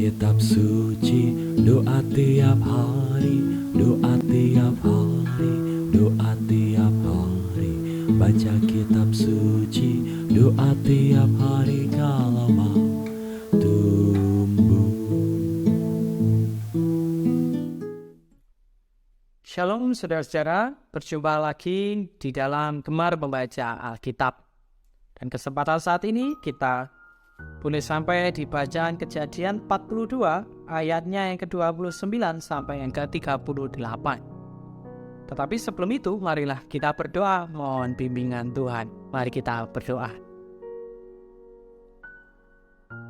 kitab suci, doa tiap hari, doa tiap hari, doa tiap hari. Baca kitab suci, doa tiap hari kalau mau tumbuh. Shalom saudara-saudara, berjumpa lagi di dalam Gemar Membaca Alkitab. Dan kesempatan saat ini kita boleh sampai di bacaan Kejadian 42 ayatnya yang ke-29 sampai yang ke-38. Tetapi sebelum itu marilah kita berdoa mohon bimbingan Tuhan. Mari kita berdoa.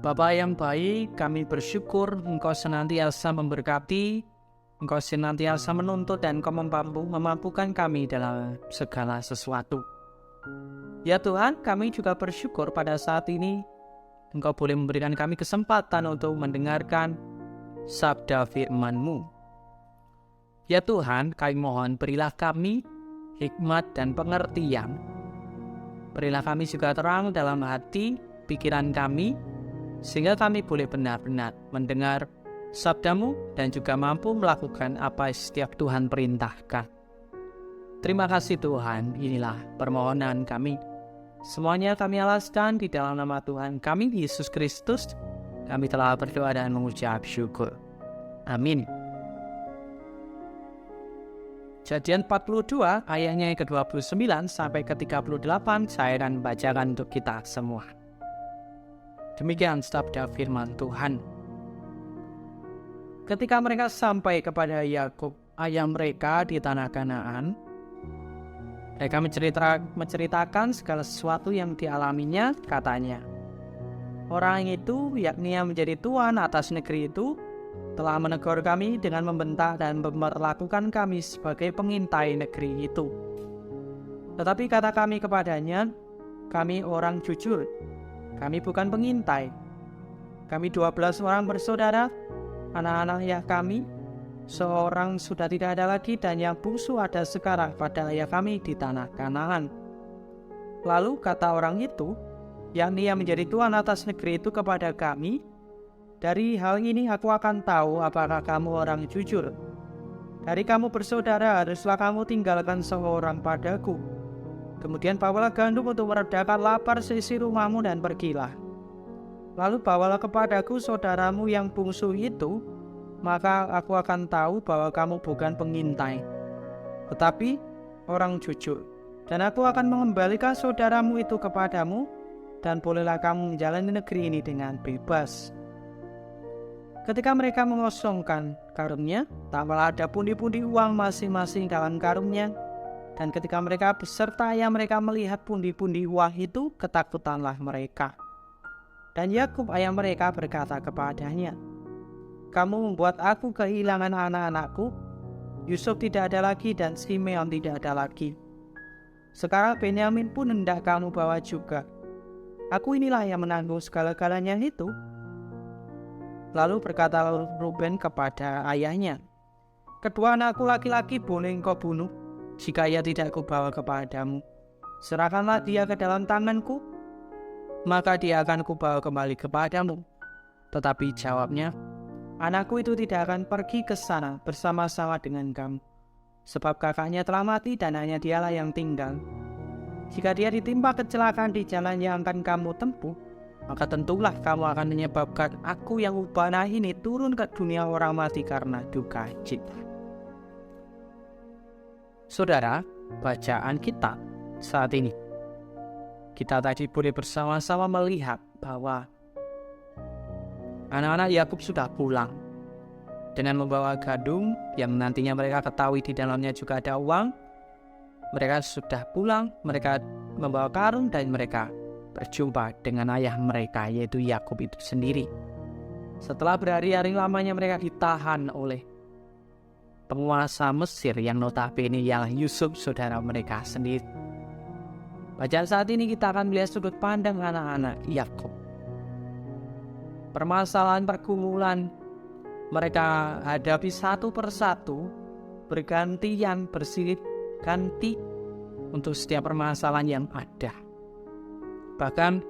Bapa yang baik, kami bersyukur Engkau senantiasa memberkati, Engkau senantiasa menuntut dan Engkau memampukan kami dalam segala sesuatu. Ya Tuhan, kami juga bersyukur pada saat ini Engkau boleh memberikan kami kesempatan untuk mendengarkan sabda firman-Mu. Ya Tuhan, kami mohon berilah kami hikmat dan pengertian. Berilah kami juga terang dalam hati, pikiran kami, sehingga kami boleh benar-benar mendengar sabda-Mu dan juga mampu melakukan apa yang setiap Tuhan perintahkan. Terima kasih Tuhan, inilah permohonan kami. Semuanya kami alaskan di dalam nama Tuhan kami, Yesus Kristus. Kami telah berdoa dan mengucap syukur. Amin. Kejadian 42 ayatnya yang ke-29 sampai ke-38 saya akan bacakan untuk kita semua. Demikian sabda firman Tuhan. Ketika mereka sampai kepada Yakub, ayah mereka di tanah Kanaan, mereka menceritakan segala sesuatu yang dialaminya, katanya. Orang itu, yakni yang menjadi tuan atas negeri itu, telah menegur kami dengan membentak dan memperlakukan kami sebagai pengintai negeri itu. Tetapi kata kami kepadanya, kami orang jujur, kami bukan pengintai. Kami 12 orang bersaudara, anak-anak ayah kami, seorang sudah tidak ada lagi dan yang bungsu ada sekarang pada ayah kami di tanah Kanaan. Lalu kata orang itu, yakni yang menjadi tuan atas negeri itu kepada kami, dari hal ini aku akan tahu apakah kamu orang jujur. Dari kamu bersaudara haruslah kamu tinggalkan seorang padaku. Kemudian bawalah gandum untuk meredakan lapar seisi rumahmu dan pergilah. Lalu bawalah kepadaku saudaramu yang bungsu itu, maka aku akan tahu bahwa kamu bukan pengintai, tetapi orang jujur. Dan aku akan mengembalikan saudaramu itu kepadamu, dan bolehlah kamu menjalani negeri ini dengan bebas. Ketika mereka mengosongkan karungnya, tampaklah ada pundi-pundi uang masing-masing dalam karungnya. Dan ketika mereka beserta ayah mereka melihat pundi-pundi uang itu, ketakutanlah mereka. Dan Yakub ayah mereka berkata kepadanya, kamu membuat aku kehilangan anak-anakku. Yusuf tidak ada lagi dan Simeon tidak ada lagi. Sekarang Benyamin pun hendak kamu bawa juga. Aku inilah yang menanggung segala-galanya itu. Lalu berkata Ruben kepada ayahnya, kedua anakku laki-laki boleh engkau bunuh, jika ia tidak kubawa kepadamu. Serahkanlah dia ke dalam tanganku, maka dia akan kubawa kembali kepadamu. Tetapi jawabnya, anakku itu tidak akan pergi ke sana bersama-sama dengan kamu, sebab kakaknya telah mati dan hanya dialah yang tinggal. Jika dia ditimpa kecelakaan di jalan yang akan kamu tempuh, maka tentulah kamu akan menyebabkan aku yang ubanah ini turun ke dunia orang mati karena duka cita. Saudara, bacaan kita saat ini, kita tadi boleh bersama-sama melihat bahwa anak-anak Yakub sudah pulang dengan membawa gandum yang nantinya mereka ketahui di dalamnya juga ada uang. Mereka sudah pulang, mereka membawa karung dan mereka berjumpa dengan ayah mereka yaitu Yakub itu sendiri. Setelah berhari-hari lamanya mereka ditahan oleh penguasa Mesir yang notabene ialah Yusuf saudara mereka sendiri. Bacaan saat ini kita akan melihat sudut pandang anak-anak Yakub. Permasalahan pergumulan mereka hadapi satu persatu, bergantian bersilih ganti untuk setiap permasalahan yang ada. Bahkan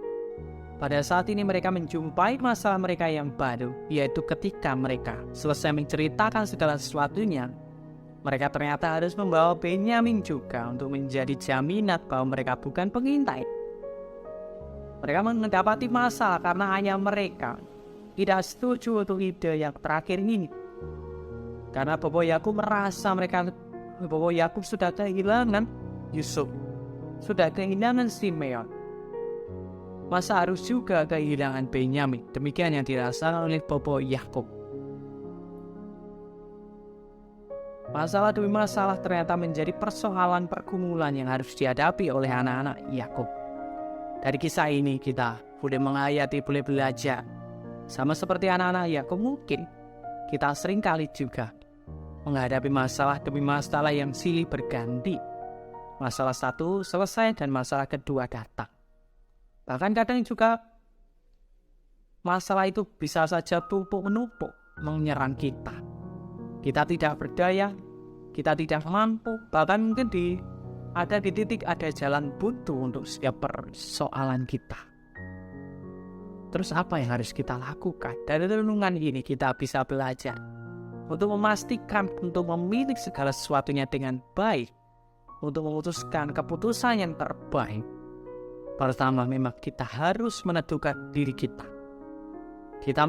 Pada saat ini mereka menjumpai masalah mereka yang baru, yaitu ketika mereka selesai menceritakan segala sesuatunya, mereka ternyata harus membawa Benyamin juga untuk menjadi jaminan bahwa mereka bukan pengintai. Mereka mendapati masalah karena hanya mereka tidak setuju untuk ide yang terakhir ini. Karena Bobo Yakub merasa Bobo Yakub sudah kehilangan Yusuf, sudah kehilangan Simeon. Masa harus juga kehilangan Benyamin? Demikian yang dirasakan oleh Bobo Yakub. Masalah demi masalah ternyata menjadi persoalan pergumulan yang harus dihadapi oleh anak-anak Yakub. Dari kisah ini kita boleh menghayati, boleh belajar. Sama seperti anak-anak Yakub, mungkin kita seringkali juga menghadapi masalah demi masalah yang silih berganti. Masalah satu selesai dan masalah kedua datang. Bahkan kadang juga masalah itu bisa saja tumpuk-menumpuk menyerang kita. Kita tidak berdaya, kita tidak mampu, bahkan mungkin ada di titik ada jalan buntu untuk setiap persoalan kita. Terus apa yang harus kita lakukan? Dari renungan ini kita bisa belajar untuk memastikan, untuk memilih segala sesuatunya dengan baik, untuk memutuskan keputusan yang terbaik. Pertama, memang kita harus meneduhkan diri kita. Kita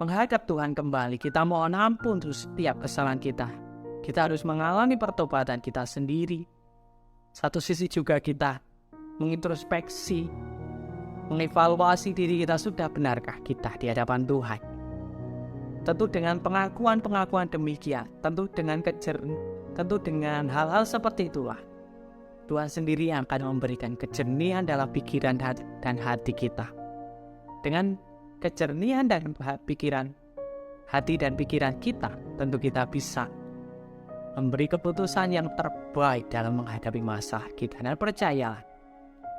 menghadap Tuhan kembali. Kita mohon ampun untuk setiap kesalahan kita. Kita harus mengalami pertobatan kita sendiri. Satu sisi juga kita mengintrospeksi, mengevaluasi diri kita, sudah benarkah kita di hadapan Tuhan. Tentu dengan pengakuan-pengakuan demikian, tentu dengan hal-hal seperti itulah Tuhan sendiri yang akan memberikan kejernihan dalam pikiran dan hati kita. Dengan kejernihan dan hati dan pikiran kita, tentu kita bisa memberi keputusan yang terbaik dalam menghadapi masalah kita. Dan percayalah,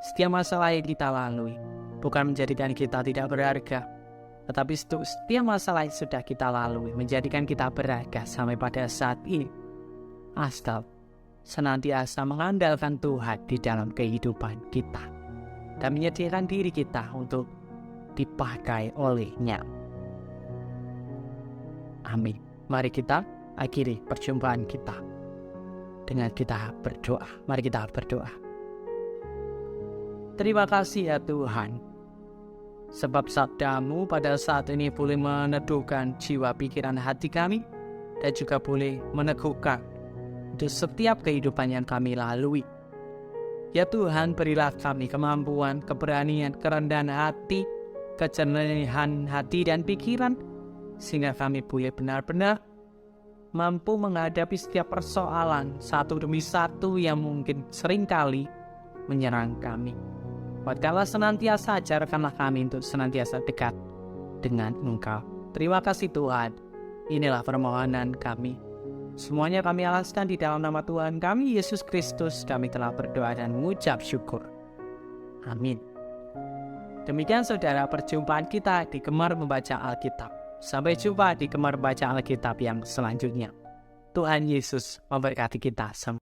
setiap masalah yang kita lalui bukan menjadikan kita tidak berharga, tetapi setiap masalah yang sudah kita lalui menjadikan kita berharga sampai pada saat ini. Asal senantiasa mengandalkan Tuhan di dalam kehidupan kita dan menyediakan diri kita untuk dipakai oleh-Nya. Amin. Mari kita akhiri perjumpaan kita dengan kita berdoa. Mari kita berdoa. Terima kasih ya Tuhan, sebab sabda-Mu pada saat ini boleh meneduhkan jiwa, pikiran, hati kami, dan juga boleh meneguhkan untuk setiap kehidupan yang kami lalui. Ya Tuhan, berilah kami kemampuan, keberanian, kerendahan hati, kejernihan hati dan pikiran, sehingga kami boleh benar-benar mampu menghadapi setiap persoalan satu demi satu yang mungkin seringkali menyerang kami. Buatkanlah senantiasa, ajarkanlah kami untuk senantiasa dekat dengan Engkau. Terima kasih Tuhan. Inilah permohonan kami. Semuanya kami alaskan di dalam nama Tuhan kami, Yesus Kristus. Kami telah berdoa dan mengucap syukur. Amin. Demikian saudara perjumpaan kita di Gemar Membaca Alkitab. Sampai jumpa di Gemar Baca Alkitab yang selanjutnya. Tuhan Yesus memberkati kita semua.